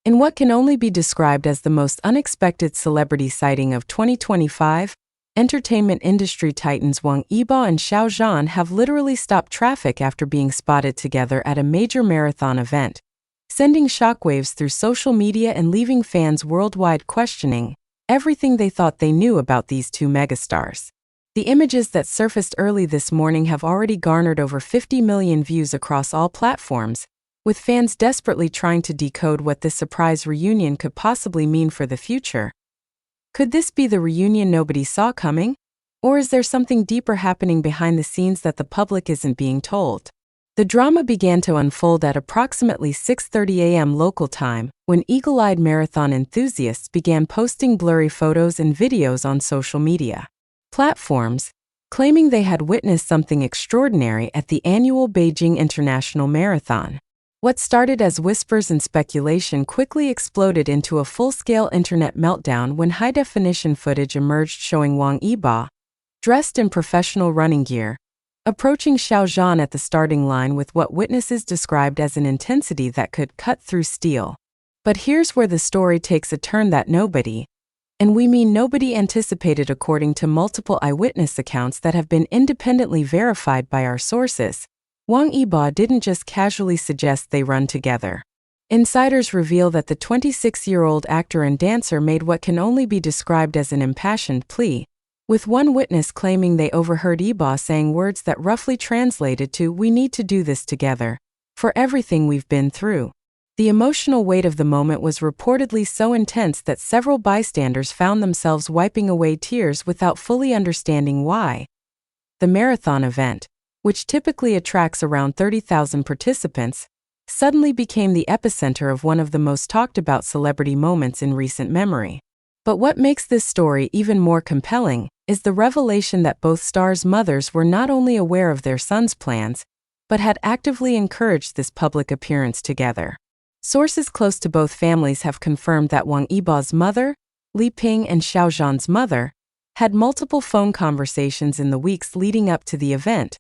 In what can only be described as the most unexpected celebrity sighting of 2025, entertainment industry titans Wang Yibo and Xiao Zhan have literally stopped traffic after being spotted together at a major marathon event, sending shockwaves through social media and leaving fans worldwide questioning everything they thought they knew about these two megastars. The images that surfaced early this morning have already garnered over 50 million views across all platforms, with fans desperately trying to decode what this surprise reunion could possibly mean for the future. Could this be the reunion nobody saw coming? Or is there something deeper happening behind the scenes that the public isn't being told? The drama began to unfold at approximately 6:30 a.m. local time, when eagle-eyed marathon enthusiasts began posting blurry photos and videos on social media platforms, claiming they had witnessed something extraordinary at the annual Beijing International Marathon. What started as whispers and speculation quickly exploded into a full-scale internet meltdown when high-definition footage emerged showing Wang Yibo, dressed in professional running gear, approaching Xiao Zhan at the starting line with what witnesses described as an intensity that could cut through steel. But here's where the story takes a turn that nobody, and we mean nobody, anticipated, according to multiple eyewitness accounts that have been independently verified by our sources. Wang Yibo didn't just casually suggest they run together. Insiders reveal that the 26-year-old actor and dancer made what can only be described as an impassioned plea, with one witness claiming they overheard Yibo saying words that roughly translated to "We need to do this together, for everything we've been through." The emotional weight of the moment was reportedly so intense that several bystanders found themselves wiping away tears without fully understanding why. The marathon event, which typically attracts around 30,000 participants, suddenly became the epicenter of one of the most talked about celebrity moments in recent memory. But what makes this story even more compelling is the revelation that both stars' mothers were not only aware of their sons' plans, but had actively encouraged this public appearance together. Sources close to both families have confirmed that Wang Yibo's mother, Li Ping, and Xiao Zhan's mother had multiple phone conversations in the weeks leading up to the event,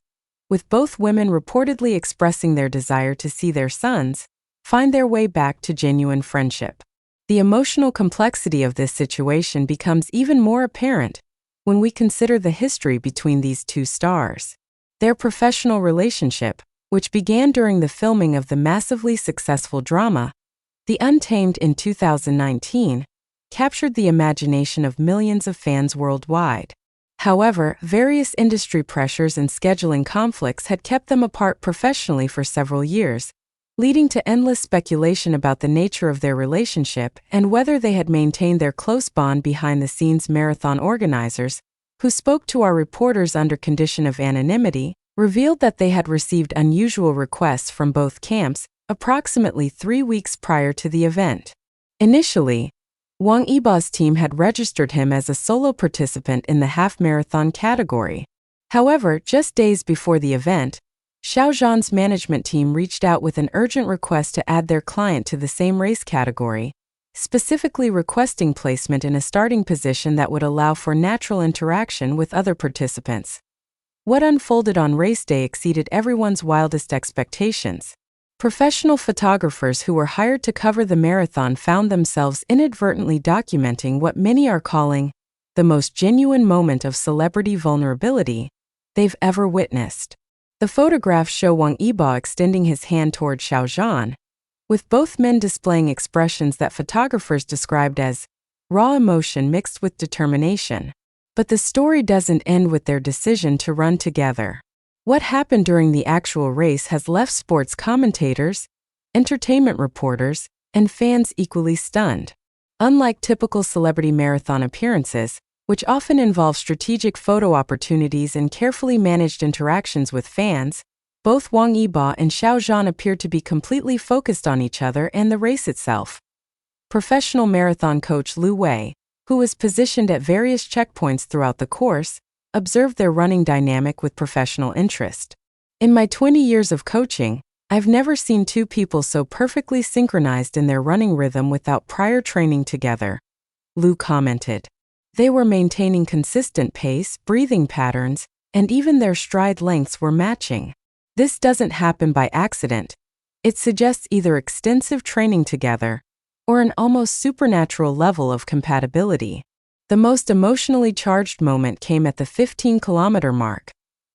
with both women reportedly expressing their desire to see their sons find their way back to genuine friendship. The emotional complexity of this situation becomes even more apparent when we consider the history between these two stars. Their professional relationship, which began during the filming of the massively successful drama The Untamed in 2019, captured the imagination of millions of fans worldwide. However, various industry pressures and scheduling conflicts had kept them apart professionally for several years, leading to endless speculation about the nature of their relationship and whether they had maintained their close bond behind the scenes. Marathon organizers, who spoke to our reporters under condition of anonymity, revealed that they had received unusual requests from both camps approximately 3 weeks prior to the event. Initially, Wang Yibo's team had registered him as a solo participant in the half-marathon category. However, just days before the event, Xiao Zhan's management team reached out with an urgent request to add their client to the same race category, specifically requesting placement in a starting position that would allow for natural interaction with other participants. What unfolded on race day exceeded everyone's wildest expectations. Professional photographers who were hired to cover the marathon found themselves inadvertently documenting what many are calling the most genuine moment of celebrity vulnerability they've ever witnessed. The photographs show Wang Yibo extending his hand toward Xiao Zhan, with both men displaying expressions that photographers described as raw emotion mixed with determination. But the story doesn't end with their decision to run together. What happened during the actual race has left sports commentators, entertainment reporters, and fans equally stunned. Unlike typical celebrity marathon appearances, which often involve strategic photo opportunities and carefully managed interactions with fans, both Wang Yibo and Xiao Zhan appeared to be completely focused on each other and the race itself. Professional marathon coach Lu Wei, who was positioned at various checkpoints throughout the course, observed their running dynamic with professional interest. "In my 20 years of coaching, I've never seen two people so perfectly synchronized in their running rhythm without prior training together," Lu commented. They were maintaining consistent pace, breathing patterns, and even their stride lengths were matching. This doesn't happen by accident. It suggests either extensive training together or an almost supernatural level of compatibility. The most emotionally charged moment came at the 15-kilometer mark,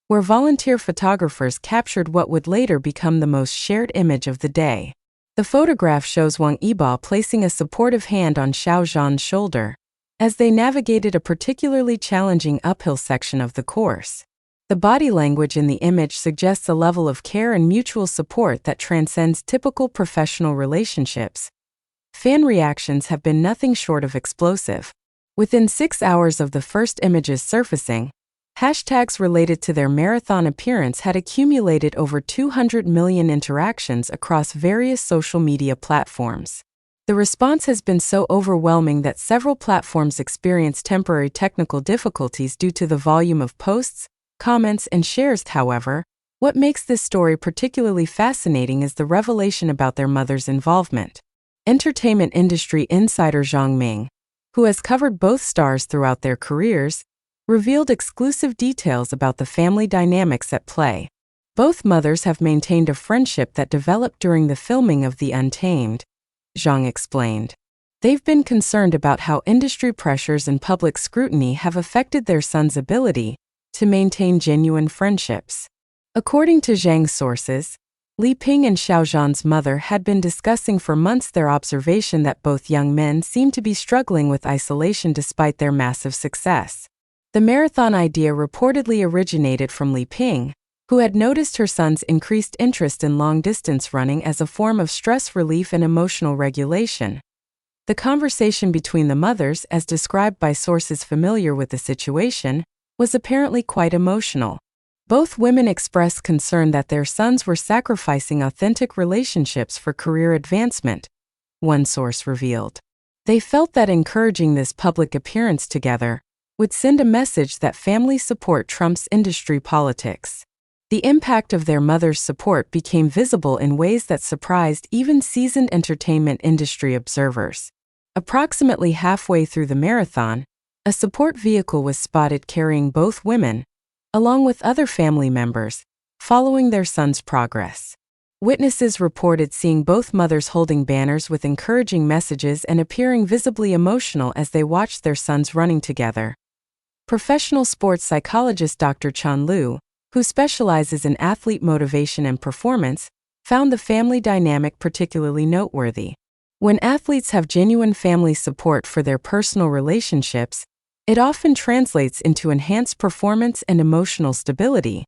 where volunteer photographers captured what would later become the most shared image of the day. The photograph shows Wang Yibo placing a supportive hand on Xiao Zhan's shoulder as they navigated a particularly challenging uphill section of the course. The body language in the image suggests a level of care and mutual support that transcends typical professional relationships. Fan reactions have been nothing short of explosive. Within 6 hours of the first images surfacing, hashtags related to their marathon appearance had accumulated over 200 million interactions across various social media platforms. The response has been so overwhelming that several platforms experienced temporary technical difficulties due to the volume of posts, comments, and shares. However, what makes this story particularly fascinating is the revelation about their mother's involvement. Entertainment industry insider Zhang Ming, who has covered both stars throughout their careers, revealed exclusive details about the family dynamics at play. Both mothers have maintained a friendship that developed during the filming of The Untamed, Zhang explained. They've been concerned about how industry pressures and public scrutiny have affected their son's ability to maintain genuine friendships. According to Zhang's sources, Li Ping and Xiao Zhan's mother had been discussing for months their observation that both young men seemed to be struggling with isolation despite their massive success. The marathon idea reportedly originated from Li Ping, who had noticed her son's increased interest in long-distance running as a form of stress relief and emotional regulation. The conversation between the mothers, as described by sources familiar with the situation, was apparently quite emotional. Both women expressed concern that their sons were sacrificing authentic relationships for career advancement, one source revealed. They felt that encouraging this public appearance together would send a message that family support trumps industry politics. The impact of their mother's support became visible in ways that surprised even seasoned entertainment industry observers. Approximately halfway through the marathon, a support vehicle was spotted carrying both women, along with other family members, following their son's progress. Witnesses reported seeing both mothers holding banners with encouraging messages and appearing visibly emotional as they watched their sons running together. Professional sports psychologist Dr. Chan Lu, who specializes in athlete motivation and performance, found the family dynamic particularly noteworthy. When athletes have genuine family support for their personal relationships, it often translates into enhanced performance and emotional stability,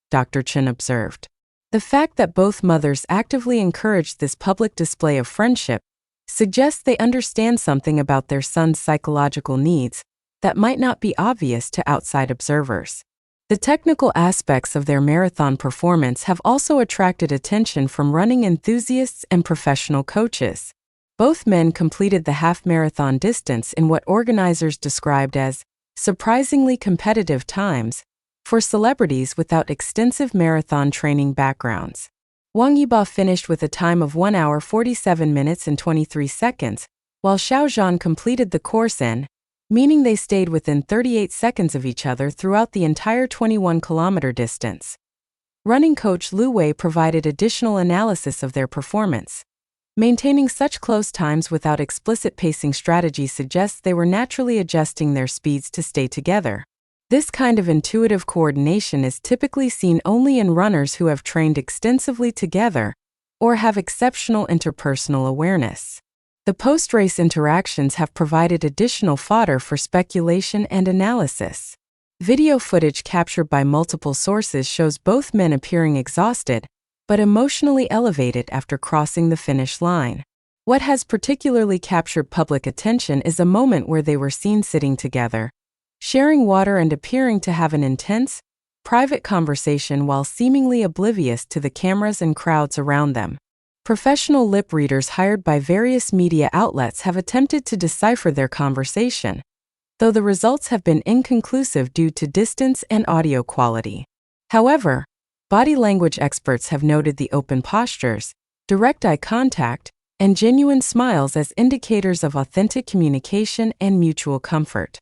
Dr. Chen observed. The fact that both mothers actively encouraged this public display of friendship suggests they understand something about their son's psychological needs that might not be obvious to outside observers. The technical aspects of their marathon performance have also attracted attention from running enthusiasts and professional coaches. Both men completed the half-marathon distance in what organizers described as surprisingly competitive times for celebrities without extensive marathon training backgrounds. Wang Yibo finished with a time of 1 hour 47 minutes and 23 seconds, while Xiao Zhan completed the course in, meaning they stayed within 38 seconds of each other throughout the entire 21-kilometer distance. Running coach Lu Wei provided additional analysis of their performance. Maintaining such close times without explicit pacing strategy suggests they were naturally adjusting their speeds to stay together. This kind of intuitive coordination is typically seen only in runners who have trained extensively together or have exceptional interpersonal awareness. The post-race interactions have provided additional fodder for speculation and analysis. Video footage captured by multiple sources shows both men appearing exhausted, but emotionally elevated after crossing the finish line. What has particularly captured public attention is a moment where they were seen sitting together, sharing water and appearing to have an intense, private conversation while seemingly oblivious to the cameras and crowds around them. Professional lip readers hired by various media outlets have attempted to decipher their conversation, though the results have been inconclusive due to distance and audio quality. However, body language experts have noted the open postures, direct eye contact, and genuine smiles as indicators of authentic communication and mutual comfort.